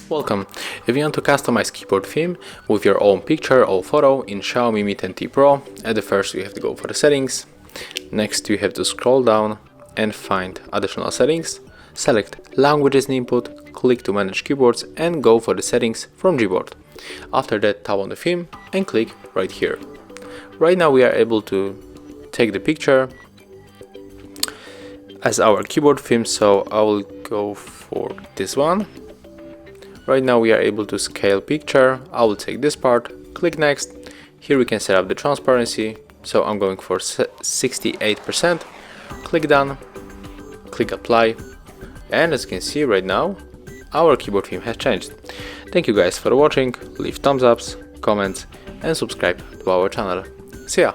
Welcome. If you want to customize keyboard theme with your own picture or photo in XIAOMI Mi 10T Pro, at the first you have to go for the settings. Next you have to scroll down and find additional settings. Select languages and input, click to manage keyboards and go for the settings from Gboard. After that, tap on the theme and click right here. Right now we are able to take the picture as our keyboard theme, so I will go for this one. Right now we are able to scale picture. I will take this part, click next. Here we can set up the transparency, so I'm going for 68%. Click done, click apply, and as you can see right now our keyboard theme has changed. Thank you guys for watching, leave thumbs ups, comments and subscribe to our channel. See ya!